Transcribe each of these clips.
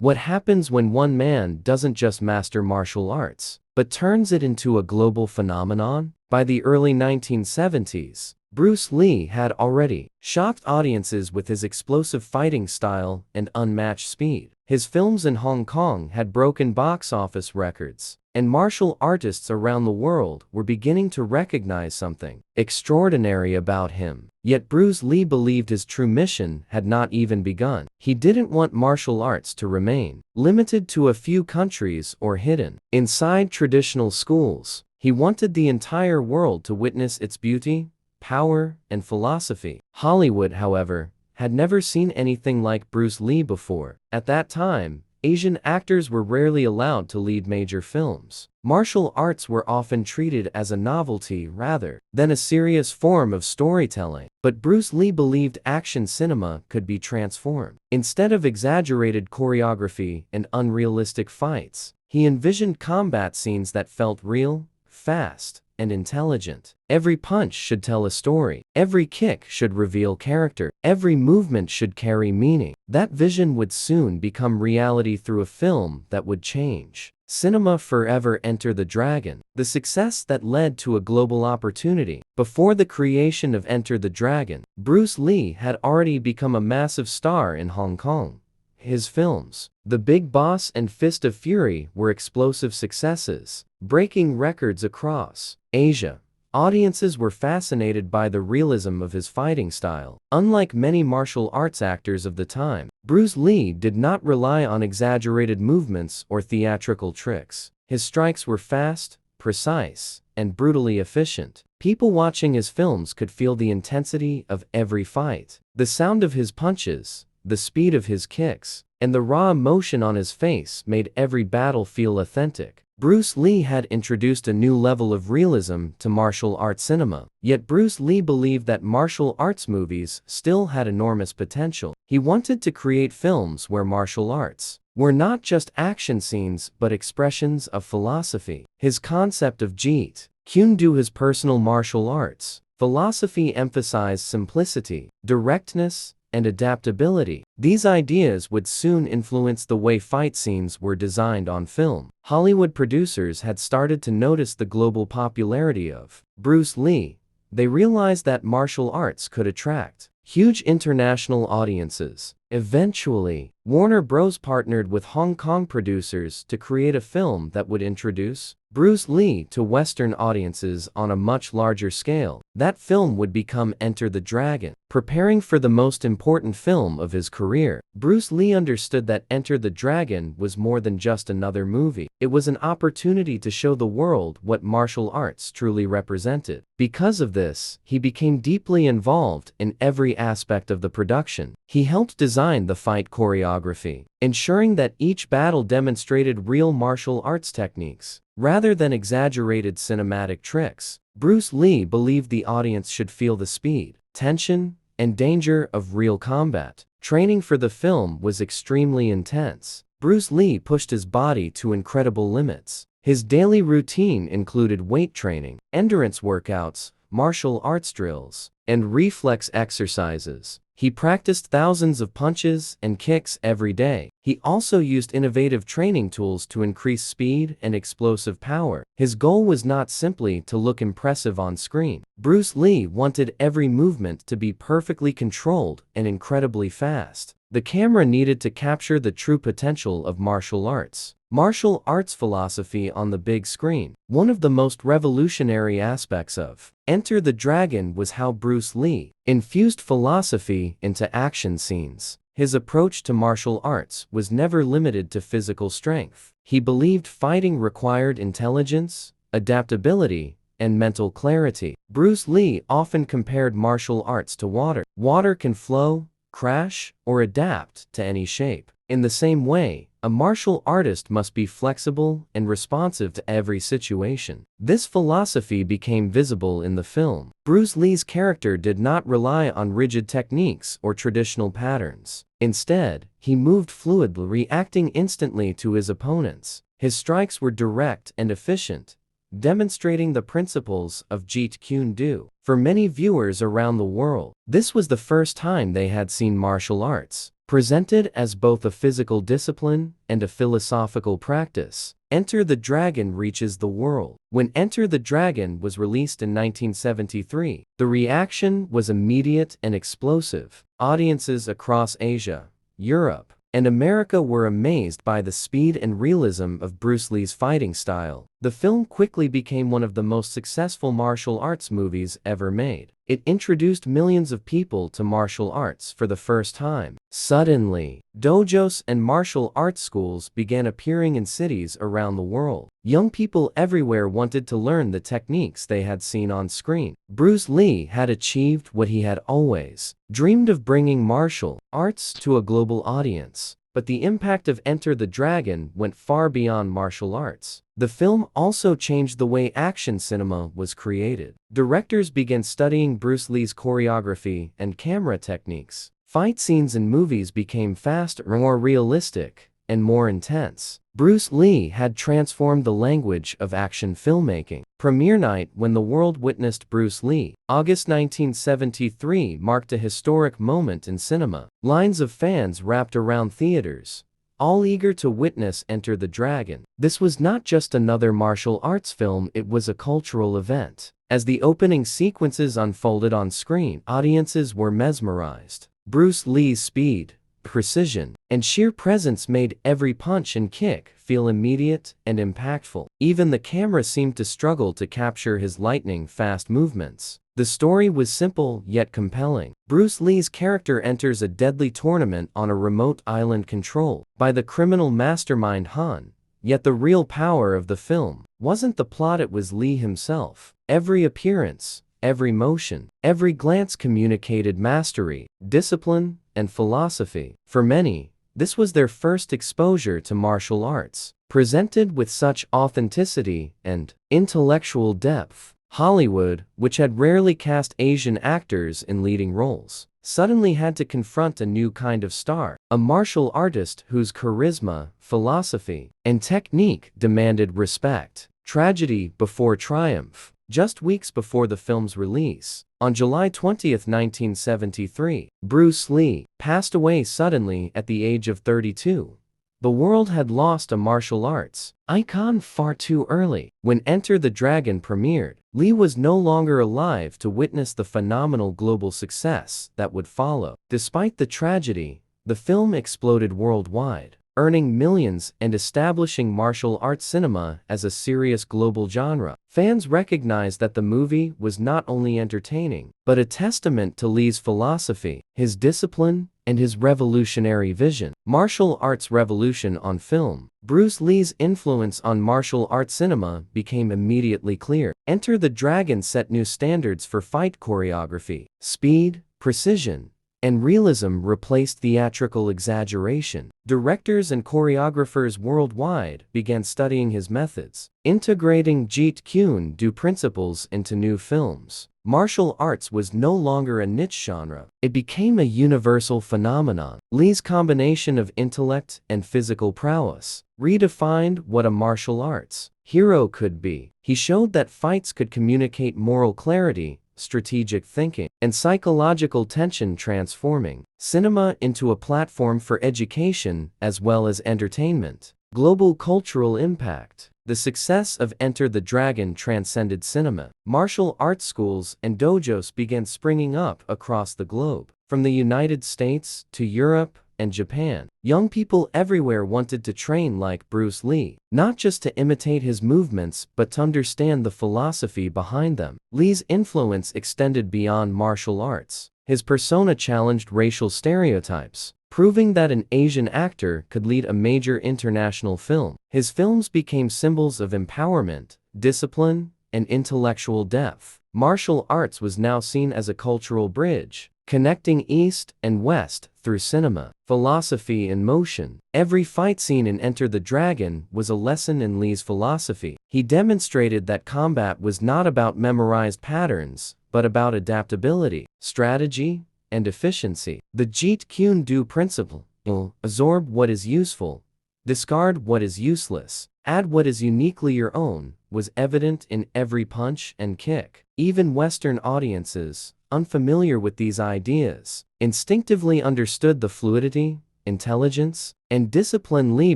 What happens when one man doesn't just master martial arts, but turns it into a global phenomenon? By the early 1970s, Bruce Lee had already shocked audiences with his explosive fighting style and unmatched speed. His films in Hong Kong had broken box office records, and martial artists around the world were beginning to recognize something extraordinary about him. Yet Bruce Lee believed his true mission had not even begun. He didn't want martial arts to remain limited to a few countries or hidden inside traditional schools. He wanted the entire world to witness its beauty, power, and philosophy. Hollywood, however, had never seen anything like Bruce Lee before. At that time, Asian actors were rarely allowed to lead major films. Martial arts were often treated as a novelty rather than a serious form of storytelling. But Bruce Lee believed action cinema could be transformed. Instead of exaggerated choreography and unrealistic fights, he envisioned combat scenes that felt real, fast, and intelligent. Every punch should tell a story. Every kick should reveal character. Every movement should carry meaning. That vision would soon become reality through a film that would change cinema forever. Enter the Dragon, the success that led to a global opportunity. Before the creation of Enter the Dragon, Bruce Lee had already become a massive star in Hong Kong. His films, The Big Boss and Fist of Fury, were explosive successes, breaking records across Asia. Audiences were fascinated by the realism of his fighting style. Unlike many martial arts actors of the time, Bruce Lee did not rely on exaggerated movements or theatrical tricks. His strikes were fast, precise, and brutally efficient. People watching his films could feel the intensity of every fight, the sound of his punches, the speed of his kicks, and the raw emotion on his face made every battle feel authentic. Bruce Lee had introduced a new level of realism to martial arts cinema. Yet Bruce Lee believed that martial arts movies still had enormous potential. He wanted to create films where martial arts were not just action scenes but expressions of philosophy. His concept of Jeet Kune Do, his personal martial arts philosophy, emphasized simplicity, directness, and adaptability. These ideas would soon influence the way fight scenes were designed on film. Hollywood producers had started to notice the global popularity of Bruce Lee. They realized that martial arts could attract huge international audiences. Eventually, Warner Bros. Partnered with Hong Kong producers to create a film that would introduce Bruce Lee to Western audiences on a much larger scale. That film would become Enter the Dragon. Preparing for the most important film of his career, Bruce Lee understood that Enter the Dragon was more than just another movie. It was an opportunity to show the world what martial arts truly represented. Because of this, he became deeply involved in every aspect of the production. He helped design the fight choreography, ensuring that each battle demonstrated real martial arts techniques, rather than exaggerated cinematic tricks. Bruce Lee believed the audience should feel the speed, tension, and danger of real combat. Training for the film was extremely intense. Bruce Lee pushed his body to incredible limits. His daily routine included weight training, endurance workouts, martial arts drills, and reflex exercises. He practiced thousands of punches and kicks every day. He also used innovative training tools to increase speed and explosive power. His goal was not simply to look impressive on screen. Bruce Lee wanted every movement to be perfectly controlled and incredibly fast. The camera needed to capture the true potential of martial arts. Martial arts philosophy on the big screen. One of the most revolutionary aspects of Enter the Dragon was how Bruce Lee infused philosophy into action scenes. His approach to martial arts was never limited to physical strength. He believed fighting required intelligence, adaptability, and mental clarity. Bruce Lee often compared martial arts to water. Water can flow, crash, or adapt to any shape. In the same way, a martial artist must be flexible and responsive to every situation. This philosophy became visible in the film. Bruce Lee's character did not rely on rigid techniques or traditional patterns. Instead, he moved fluidly, reacting instantly to his opponents. His strikes were direct and efficient, demonstrating the principles of Jeet Kune Do. For many viewers around the world, this was the first time they had seen martial arts Presented as both a physical discipline and a philosophical practice, Enter the Dragon reaches the world. When Enter the Dragon was released in 1973, the reaction was immediate and explosive. Audiences across Asia, Europe, and America were amazed by the speed and realism of Bruce Lee's fighting style. The film quickly became one of the most successful martial arts movies ever made. It introduced millions of people to martial arts for the first time. Suddenly, dojos and martial arts schools began appearing in cities around the world. Young people everywhere wanted to learn the techniques they had seen on screen. Bruce Lee had achieved what he had always dreamed of, bringing martial arts to a global audience. But the impact of Enter the Dragon went far beyond martial arts. The film also changed the way action cinema was created. Directors began studying Bruce Lee's choreography and camera techniques. Fight scenes in movies became faster, more realistic, and more intense. Bruce Lee had transformed the language of action filmmaking. Premiere night when the world witnessed Bruce Lee, August 1973, marked a historic moment in cinema. Lines of fans wrapped around theaters, all eager to witness Enter the Dragon. This was not just another martial arts film, it was a cultural event. As the opening sequences unfolded on screen, audiences were mesmerized. Bruce Lee's speed, precision, and sheer presence made every punch and kick feel immediate and impactful. Even the camera seemed to struggle to capture his lightning-fast movements. The story was simple yet compelling. Bruce Lee's character enters a deadly tournament on a remote island controlled by the criminal mastermind Han. Yet the real power of the film wasn't the plot, it was Lee himself. Every appearance, every motion, every glance communicated mastery, discipline, and philosophy. For many, this was their first exposure to martial arts. Presented with such authenticity and intellectual depth, Hollywood, which had rarely cast Asian actors in leading roles, suddenly had to confront a new kind of star, a martial artist whose charisma, philosophy, and technique demanded respect. Tragedy before triumph. Just weeks before the film's release, on July 20, 1973, Bruce Lee passed away suddenly at the age of 32. The world had lost a martial arts icon far too early. When Enter the Dragon premiered, Lee was no longer alive to witness the phenomenal global success that would follow. Despite the tragedy, the film exploded worldwide, earning millions and establishing martial arts cinema as a serious global genre. Fans recognized that the movie was not only entertaining, but a testament to Lee's philosophy, his discipline, and his revolutionary vision. Martial arts revolution on film. Bruce Lee's influence on martial arts cinema became immediately clear. Enter the Dragon set new standards for fight choreography. Speed, precision, and realism replaced theatrical exaggeration. Directors and choreographers worldwide began studying his methods, integrating Jeet Kune Do principles into new films. Martial arts was no longer a niche genre, it became a universal phenomenon. Lee's combination of intellect and physical prowess redefined what a martial arts hero could be. He showed that fights could communicate moral clarity, strategic thinking, and psychological tension, transforming cinema into a platform for education as well as entertainment. Global cultural impact. The success of Enter the Dragon transcended cinema. Martial arts schools and dojos began springing up across the globe. From the United States to Europe and Japan, young people everywhere wanted to train like Bruce Lee, not just to imitate his movements but to understand the philosophy behind them. Lee's influence extended beyond martial arts. His persona challenged racial stereotypes, proving that an Asian actor could lead a major international film. His films became symbols of empowerment, discipline, and intellectual depth. Martial arts was now seen as a cultural bridge, connecting East and West through cinema. Philosophy in motion. Every fight scene in Enter the Dragon was a lesson in Lee's philosophy. He demonstrated that combat was not about memorized patterns, but about adaptability, strategy, and efficiency. The Jeet Kune Do principle, absorb what is useful, discard what is useless, add what is uniquely your own, was evident in every punch and kick. Even Western audiences, unfamiliar with these ideas, instinctively understood the fluidity, intelligence, and discipline Lee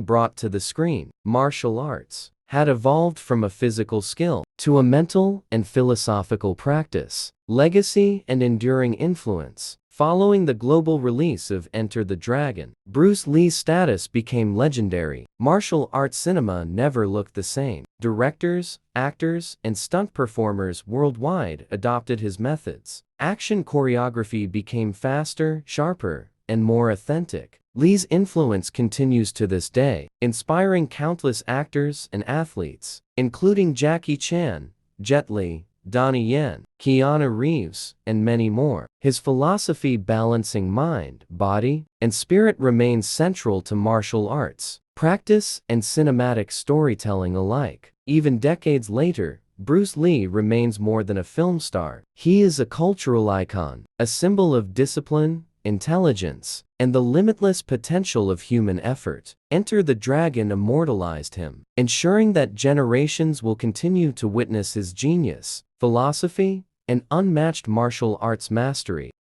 brought to the screen. Martial arts had evolved from a physical skill to a mental and philosophical practice, legacy and enduring influence. Following the global release of Enter the Dragon, Bruce Lee's status became legendary. Martial arts cinema never looked the same. Directors, actors, and stunt performers worldwide adopted his methods. Action choreography became faster, sharper, and more authentic. Lee's influence continues to this day, inspiring countless actors and athletes, including Jackie Chan, Jet Li, Donnie Yen, Keanu Reeves, and many more. His philosophy balancing mind, body, and spirit remains central to martial arts, practice, and cinematic storytelling alike. Even decades later, Bruce Lee remains more than a film star. He is a cultural icon, a symbol of discipline, intelligence, and the limitless potential of human effort. Enter the Dragon immortalized him, ensuring that generations will continue to witness his genius, philosophy, and unmatched martial arts mastery.